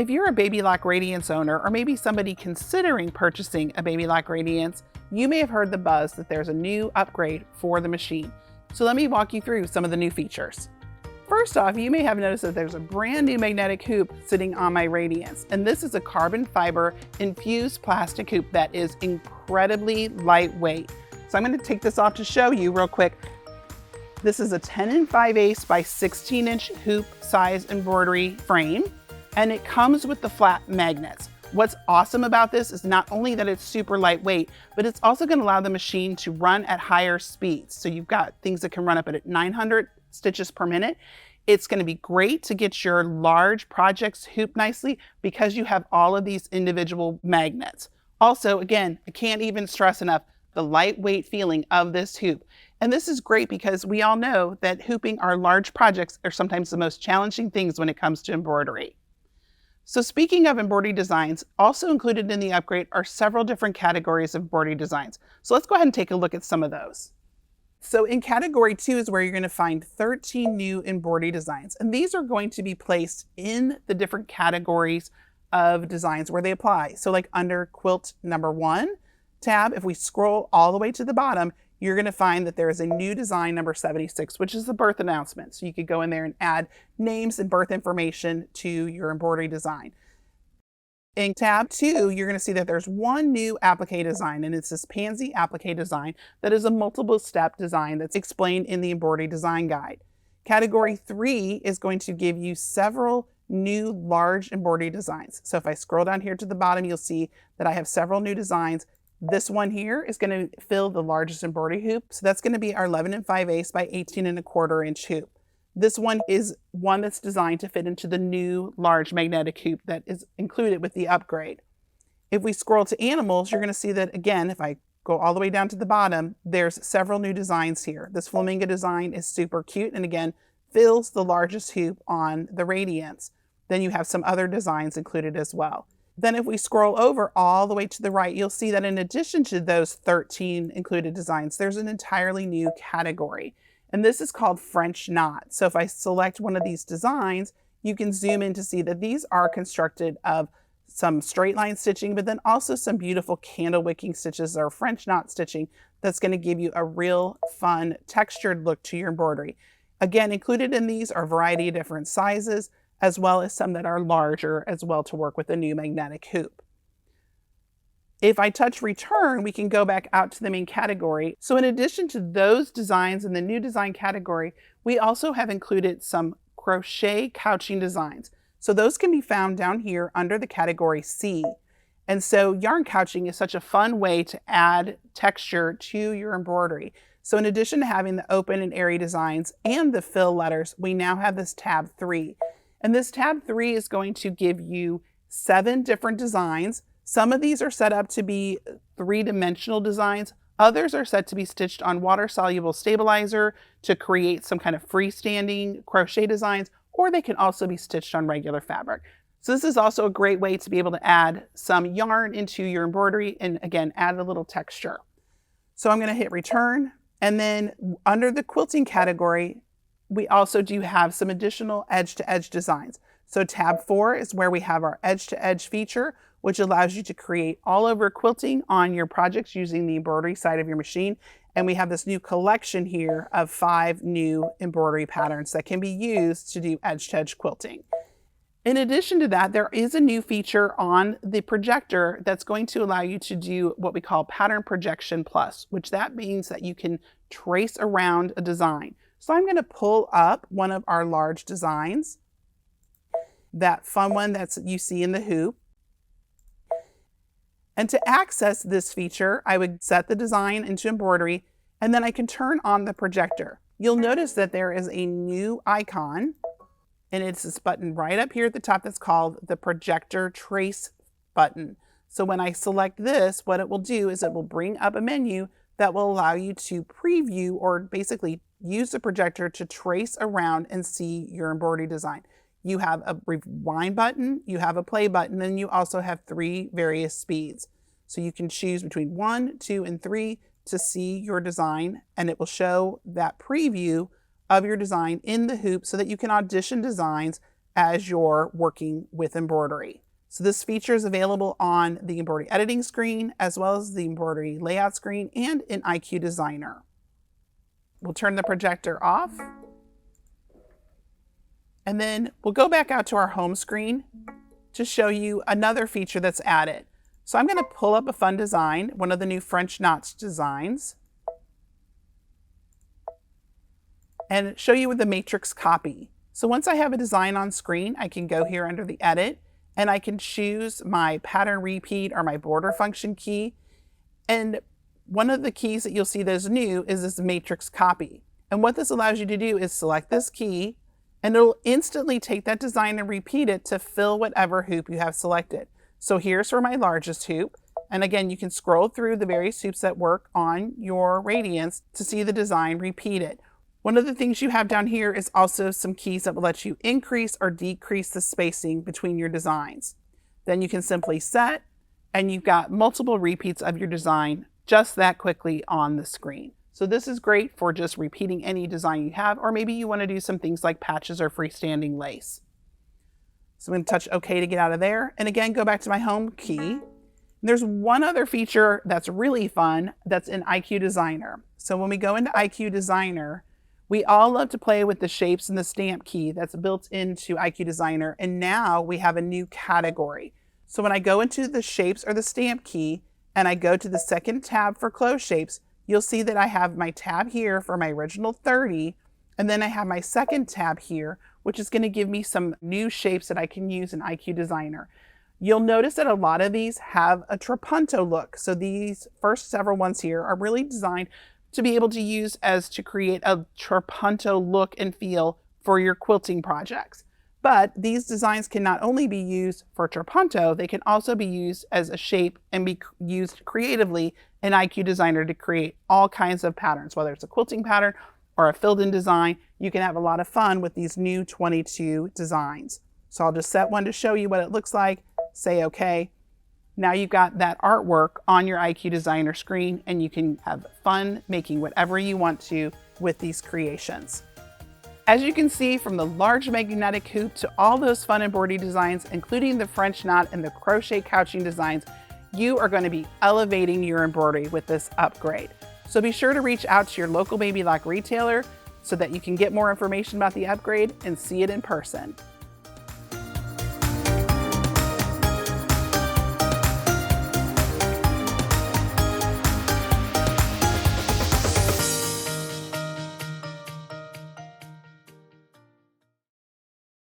If you're a Baby Lock Radiance owner, or maybe somebody considering purchasing a Baby Lock Radiance, you may have heard the buzz that there's a new upgrade for the machine. So let me walk you through some of the new features. First off, you may have noticed that there's a brand new magnetic hoop sitting on my Radiance, and this is a carbon fiber infused plastic hoop that is incredibly lightweight. So I'm going to take this off to show you real quick. This is a 10 5/8 by 16-inch hoop size embroidery frame, and it comes with the flat magnets. What's awesome about this is not only that it's super lightweight, but it's also going to allow the machine to run at higher speeds. So you've got things that can run up at 900 stitches per minute. It's going to be great to get your large projects hooped nicely because you have all of these individual magnets. Also, again, I can't even stress enough the lightweight feeling of this hoop. And this is great because we all know that hooping our large projects are sometimes the most challenging things when it comes to embroidery. So speaking of embroidery designs, also included in the upgrade are several different categories of embroidery designs. So let's go ahead and take a look at some of those. So in category 2 is where you're going to find 13 new embroidery designs. And these are going to be placed in the different categories of designs where they apply. So like under quilt number 1 tab, if we scroll all the way to the bottom, you're going to find that there is a new design number 76, which is the birth announcement. So you could go in there and add names and birth information to your embroidery design. In tab 2, you're going to see that there's one new applique design, and it's this pansy applique design that is a multiple step design that's explained in the embroidery design guide. Category 3 is going to give you several new large embroidery designs. So if I scroll down here to the bottom, you'll see that I have several new designs. This one here is going to fill the largest embroidery hoop. So that's going to be our 11 5/8 by 18 1/4 inch hoop. This one is one that's designed to fit into the new large magnetic hoop that is included with the upgrade. If we scroll to animals, you're going to see that again, if I go all the way down to the bottom, there's several new designs here. This flamingo design is super cute and again, fills the largest hoop on the Radiance. Then you have some other designs included as well. Then if we scroll over all the way to the right, you'll see that in addition to those 13 included designs, there's an entirely new category. And this is called French knot. So if I select one of these designs, you can zoom in to see that these are constructed of some straight line stitching, but then also some beautiful candle wicking stitches or French knot stitching that's going to give you a real fun textured look to your embroidery. Again, included in these are a variety of different sizes, as well as some that are larger as well to work with the new magnetic hoop. If I touch return, we can go back out to the main category. So in addition to those designs in the new design category, we also have included some crochet couching designs. So those can be found down here under the category C. And so yarn couching is such a fun way to add texture to your embroidery. So in addition to having the open and airy designs and the fill letters, we now have this tab 3. And this tab 3 is going to give you 7 different designs. Some of these are set up to be 3-dimensional designs. Others are set to be stitched on water-soluble stabilizer to create some kind of freestanding crochet designs, or they can also be stitched on regular fabric. So this is also a great way to be able to add some yarn into your embroidery and again, add a little texture. So I'm going to hit return. And then under the quilting category, we also do have some additional edge-to-edge designs. So tab 4 is where we have our edge-to-edge feature, which allows you to create all over quilting on your projects using the embroidery side of your machine. And we have this new collection here of 5 new embroidery patterns that can be used to do edge-to-edge quilting. In addition to that, there is a new feature on the Projector that's going to allow you to do what we call Pattern Projection Plus, which that means that you can trace around a design. So I'm going to pull up one of our large designs, that fun one that you see in the hoop. And to access this feature, I would set the design into embroidery, and then I can turn on the projector. You'll notice that there is a new icon, and it's this button right up here at the top that's called the Projector Trace button. So when I select this, what it will do is it will bring up a menu that will allow you to preview or basically use the projector to trace around and see your embroidery design. You have a rewind button, you have a play button, and you also have 3 various speeds. So you can choose between 1, 2, and 3 to see your design, and it will show that preview of your design in the hoop so that you can audition designs as you're working with embroidery. So this feature is available on the embroidery editing screen, as well as the embroidery layout screen and in IQ Designer. We'll turn the projector off. And then we'll go back out to our home screen to show you another feature that's added. So I'm going to pull up a fun design, one of the new French notch designs, and show you with the matrix copy. So once I have a design on screen, I can go here under the edit and I can choose my pattern repeat or my border function key. And one of the keys that you'll see that is new is this matrix copy. And what this allows you to do is select this key and it'll instantly take that design and repeat it to fill whatever hoop you have selected. So here's for my largest hoop. And again, you can scroll through the various hoops that work on your Radiance to see the design repeated. One of the things you have down here is also some keys that will let you increase or decrease the spacing between your designs. Then you can simply set, and you've got multiple repeats of your design just that quickly on the screen. So this is great for just repeating any design you have, or maybe you want to do some things like patches or freestanding lace. So I'm going to touch OK to get out of there. And again, go back to my home key. There's one other feature that's really fun that's in IQ Designer. So when we go into IQ Designer, we all love to play with the shapes and the stamp key that's built into IQ Designer. And now we have a new category. So when I go into the shapes or the stamp key and I go to the second tab for close shapes, you'll see that I have my tab here for my original 30. And then I have my second tab here, which is going to give me some new shapes that I can use in IQ Designer. You'll notice that a lot of these have a trapunto look. So these first several ones here are really designed to be able to use as to create a trapunto look and feel for your quilting projects. But these designs can not only be used for trapunto, they can also be used as a shape and be used creatively in IQ Designer to create all kinds of patterns, whether it's a quilting pattern or a filled-in design. You can have a lot of fun with these new 22 designs. So I'll just set one to show you what it looks like, say OK. Now you've got that artwork on your IQ Designer screen, and you can have fun making whatever you want to with these creations. As you can see, from the large magnetic hoop to all those fun embroidery designs, including the French knot and the crochet couching designs, you are going to be elevating your embroidery with this upgrade. So be sure to reach out to your local Baby Lock retailer so that you can get more information about the upgrade and see it in person.